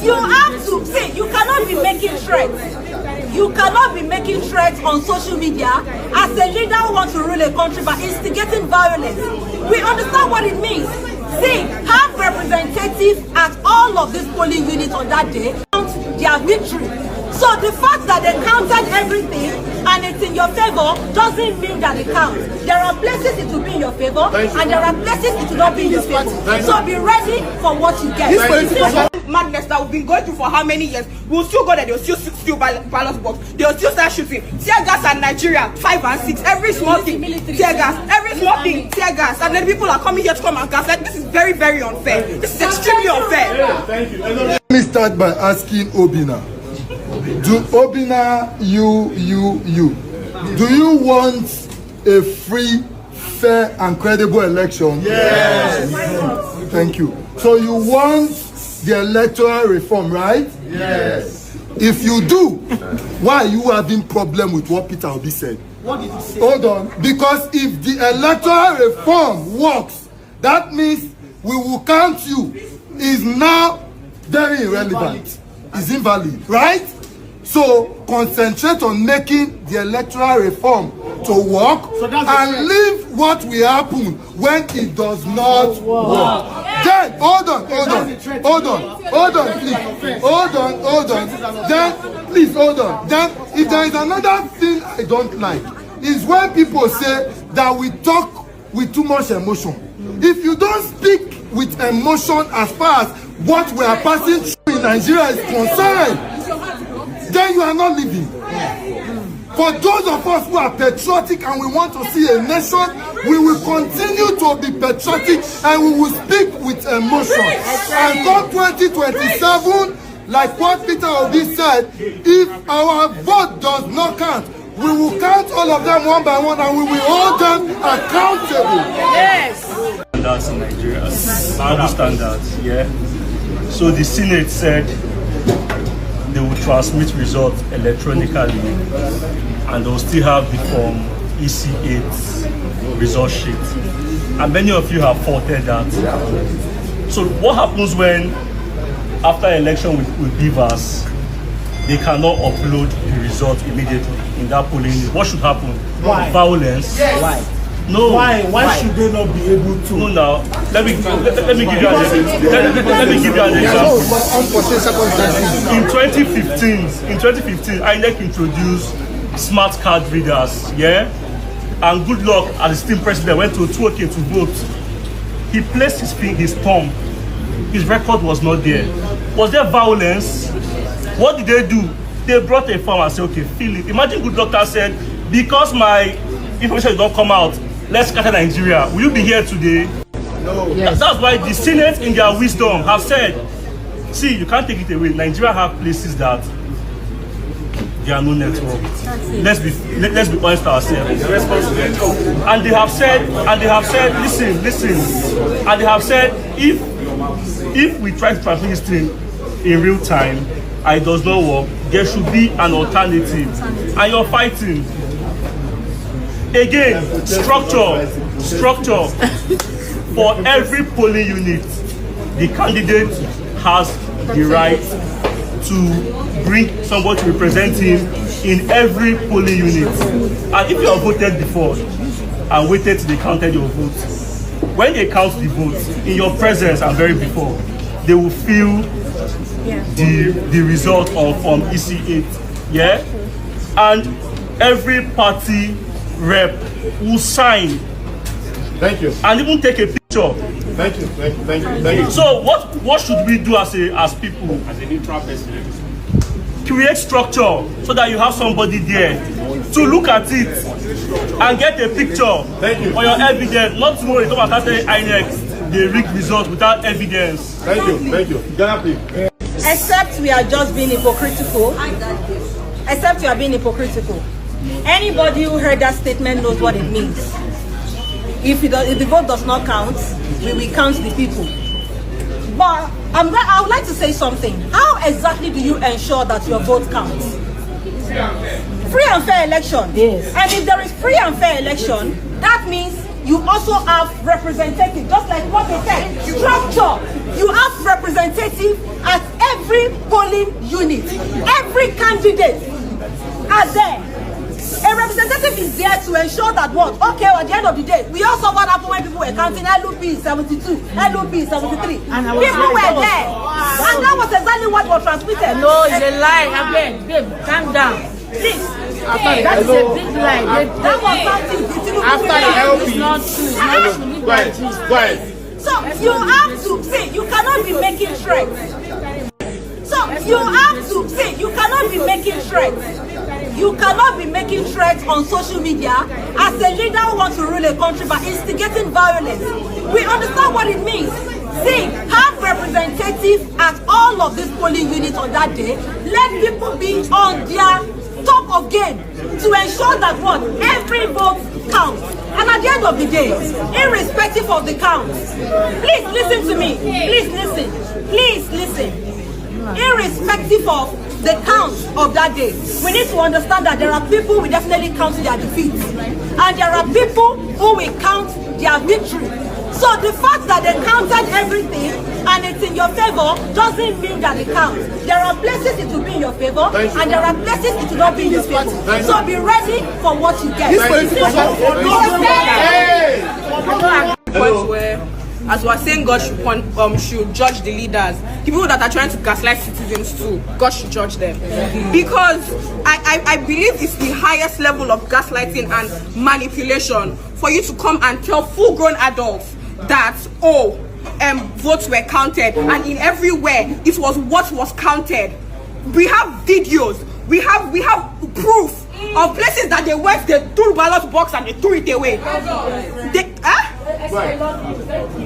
you have to see, you cannot be making threats. You cannot be making threats on social media as a leader who wants to rule a country by instigating violence. We understand what it means. See, have representatives at all of these polling units on that day count their victory. So the fact that they counted everything and it's in your favor doesn't mean that it counts. There are places it will be in your favor and there are places it will not be in your favor. So be ready for what you get. Madness that we've been going through for how many years, we'll still go there, they'll still steal ballot box, they'll still start shooting. Tear gas at Nigeria, 5 and 6, every small thing, tear gas, every small thing, tear gas, and then people are coming here to come and gas. Like, this is very, very unfair. This is extremely unfair. Yeah, thank you. Let me start by asking Obina. Do Obina, do you want a free, fair, and credible election? Yes. Thank you. So you want the electoral reform, right? Yes. If you do, why are you having problem with what Peter Obi said? What did he say? Hold on. Because if the electoral reform works, that means we will count you is now very irrelevant. Is invalid, right? So concentrate on making the electoral reform to work and leave what will happen when it does not work. Then hold on, then please hold on. Then if there is another thing I don't like is when people say that we talk with too much emotion. If you don't speak with emotion as far as what we are passing through in Nigeria is concerned, then you are not living. For those of us who are patriotic and we want to see a nation, we will continue to be patriotic and we will speak with emotion. And come 2027, like what Peter Obi said, if our vote does not count, we will count all of them one by one and we will hold them accountable. Yes. Standards in Nigeria, double standards, yeah. So the Senate said they will transmit results electronically and they'll still have the form EC8 result sheet. And many of you have faulted that. So what happens when after election with beavers, they cannot upload the result immediately in that polling unit? What should happen? Why? Violence. Yes. Why? No. Why should they not be able to? No, now let me give you an example. In 2015, INEC introduced smart card readers, yeah. And good luck as the sitting president went to Tuoke to vote. He placed his thumb. His record was not there. Was there violence? What did they do? They brought a form and said, okay, fill it. Imagine good doctor said, because my information did not come out, let's scatter Nigeria. Will you be here today? No. Yes. That's why the Senate, in their wisdom, have said, see, you can't take it away. Nigeria have places that there are no network. Let's be honest ourselves. And they have said, listen. And they have said, if we try to transmit this thing in real time and it does not work, there should be an alternative. And you're fighting. Again, structure. For every polling unit, the candidate has the right to bring somebody to represent him in every polling unit. And if you have voted before and waited till they counted your votes, when they count the votes in your presence and very before, they will feel the result of EC8. Yeah? And every party rep will sign. Thank you. And even take a picture. Thank you. So what should we do as people? As a neutral person. Create structure so that you have somebody there to look at it and get a picture. Thank you. Or your evidence. Not tomorrow you come and say INEC, they rig results without evidence. Thank you. Ghana, please. Except we are just being hypocritical. Except we are being hypocritical. Anybody who heard that statement knows what it means. If the vote does not count, we will count the people. But I would like to say something. How exactly do you ensure that your vote counts? Free and fair election. Yes. And if there is free and fair election, that means you also have representatives, just like what they said. Structure. You have representatives at every polling unit, every candidate are there. A representative is there to ensure that what? Okay, at the end of the day, we also what happened when people were counting LOP is 72, LOP is 73. People were there. And that was exactly what was transmitted. No, it's a lie. Again, babe, calm down. Please. That is a big lie. That was something. After the LP. It's not true. It's not true. Leave that gist. Go ahead. So you have to say, you cannot be making threats. So you have to say, you cannot be making threats. You cannot be making threats on social media as a leader who wants to rule a country by instigating violence. We understand what it means. See, have representatives at all of these polling units on that day. Let people be on their top of game to ensure that what? Every vote counts. And at the end of the day, irrespective of the count, please listen to me. Please listen. Please listen. Irrespective of the count of that day, we need to understand that there are people who definitely count their defeats, and there are people who will count their victory. So the fact that they counted everything and it's in your favor doesn't mean that it counts. There are places it will be in your favor, and there are places it will not be in your favor. So be ready for what you get. Point where, as we are saying, God should judge the leaders. The people that are trying to gaslight citizens too, God should judge them. Because I believe it's the highest level of gaslighting and manipulation for you to come and tell full-grown adults that, oh, votes were counted, and in everywhere it was what was counted. We have videos, we have proof of places that they went, they threw ballot box and they threw it away.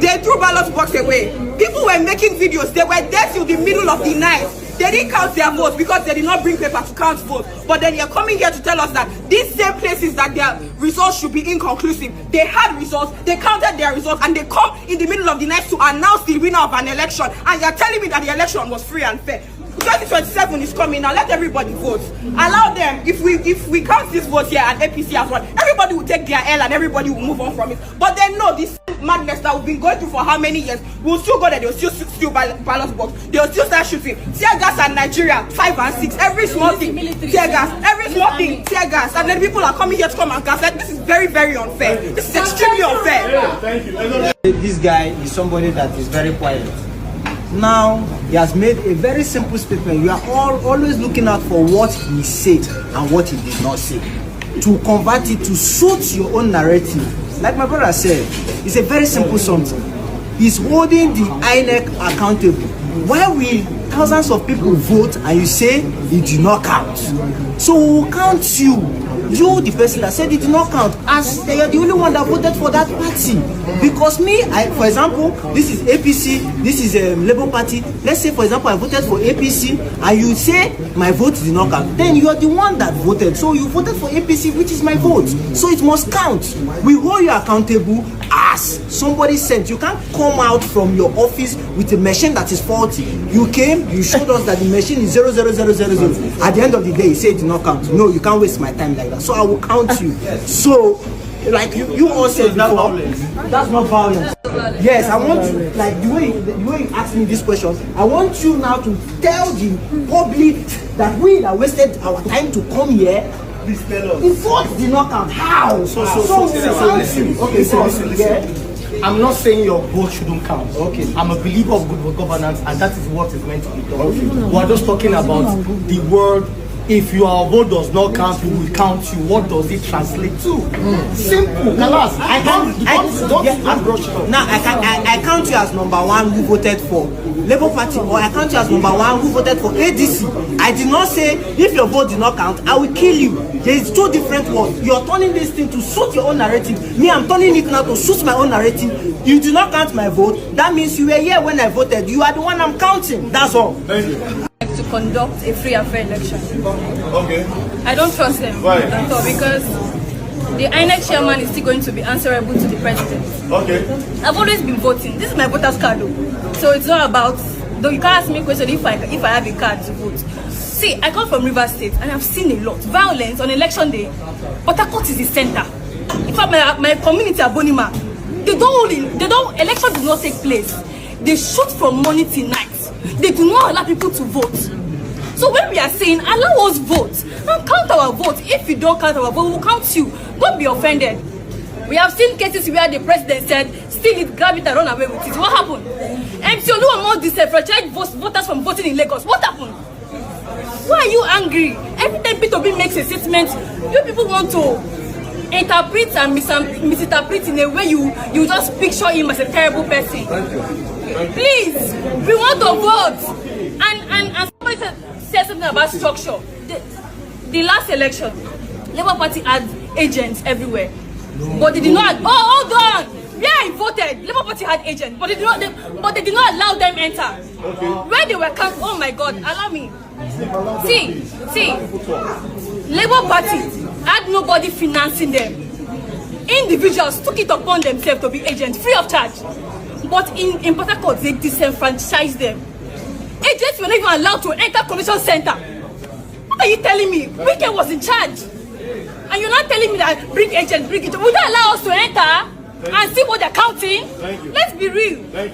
They threw ballot box away. People were making videos. They were there till the middle of the night. They didn't count their votes because they did not bring paper to count votes. But then you're coming here to tell us that these same places that their results should be inconclusive. They had results, they counted their results, and they come in the middle of the night to announce the winner of an election. And you're telling me that the election was free and fair. 2027 is coming now. Let everybody vote. Allow them. If we count this vote here at APC as well, everybody will take their L and everybody will move on from it. But then no, this madness that we've been going through for how many years, we'll still go there. They'll still steal ballot box. They'll still start shooting. Tear gas and Nigeria 5 and 6. Every small thing, tear gas. Every small thing, tear gas. And then people are coming here to come and gas. Like, this is very, very unfair. This is extremely unfair. Thank you. This guy is somebody that is very quiet. Now he has made a very simple statement. You are always looking out for what he said and what he did not say, to convert it to suit your own narrative. Like my brother said, it's a very simple something. He's holding the INEC accountable. Why will thousands of people vote and you say it did not count? So we will count you. You, the person that said it did not count, as they are the only one that voted for that party. Because me, for example, this is APC, this is a Labour Party. Let's say, for example, I voted for APC, and you say my vote did not count. Then you are the one that voted. So you voted for APC, which is my vote. So it must count. We hold you accountable as somebody sent. You can't come out from your office with a machine that is faulty. You came, you showed us that the machine is 00000. At the end of the day, you say it did not count. No, you can't waste my time like that. So I will count you. So, like you all said before, that's not violence. Yes, I want you, like the way you asked me this question, I want you now to tell the public that we that wasted our time to come here. Please tell us. The vote did not count. How? So listen. Okay, so listen. Yeah. I'm not saying your vote shouldn't count. Okay. I'm a believer of good governance, and that is what is meant to be done. Okay. We're just talking about the word. If your vote does not count, we will count you. What does it translate to? Simple. Kalas. Don't brush it up. Now I count you as number one who voted for Labour Party, or I count you as number one who voted for ADC. I did not say if your vote did not count, I will kill you. There is two different words. You are turning this thing to suit your own narrative. Me, I'm turning it now to suit my own narrative. You do not count my vote. That means you were here when I voted. You are the one I'm counting. That's all. Thank you. To conduct a free and fair election. Okay. I don't trust them at all, because the INEC chairman is still going to be answerable to the president. Okay. I've always been voting. This is my voter's card though. So it's not about, though you can't ask me a question if I have a card to vote. See, I come from Rivers State and I've seen a lot. Violence on election day. Port Harcourt is the center. In fact, my community at Bonima, election does not take place. they shoot from morning till night. They do not allow people to vote. So when we are saying allow us vote and count our vote, if you don't count our vote, we'll count you. Don't be offended. We have seen cases where the president said, steal it, grab it, and run away with it. What happened? MC Oluomo disenfranchised voters from voting in Lagos. What happened? Why are you angry? Every time P2B makes a statement, you people want to interpret and misinterpret in a way you just picture him as a terrible person. Please, we want to vote. And somebody said something about structure. The last election, Labour Party had agents everywhere. But they did not. Oh, hold on. Yeah, I voted. Labour Party had agents, but they did not allow them enter. Okay. Where they were camped, oh my God, allow me. See, Labour Party had nobody financing them. Individuals took it upon themselves to be agents, free of charge. But in Port Harcourt, they disenfranchised them. Agents were not even allowed to enter Convention Center. What are you telling me? Wike was in charge. And you're not telling me that bring agents, bring it. Would they allow us to enter and see what they're counting? Let's be real.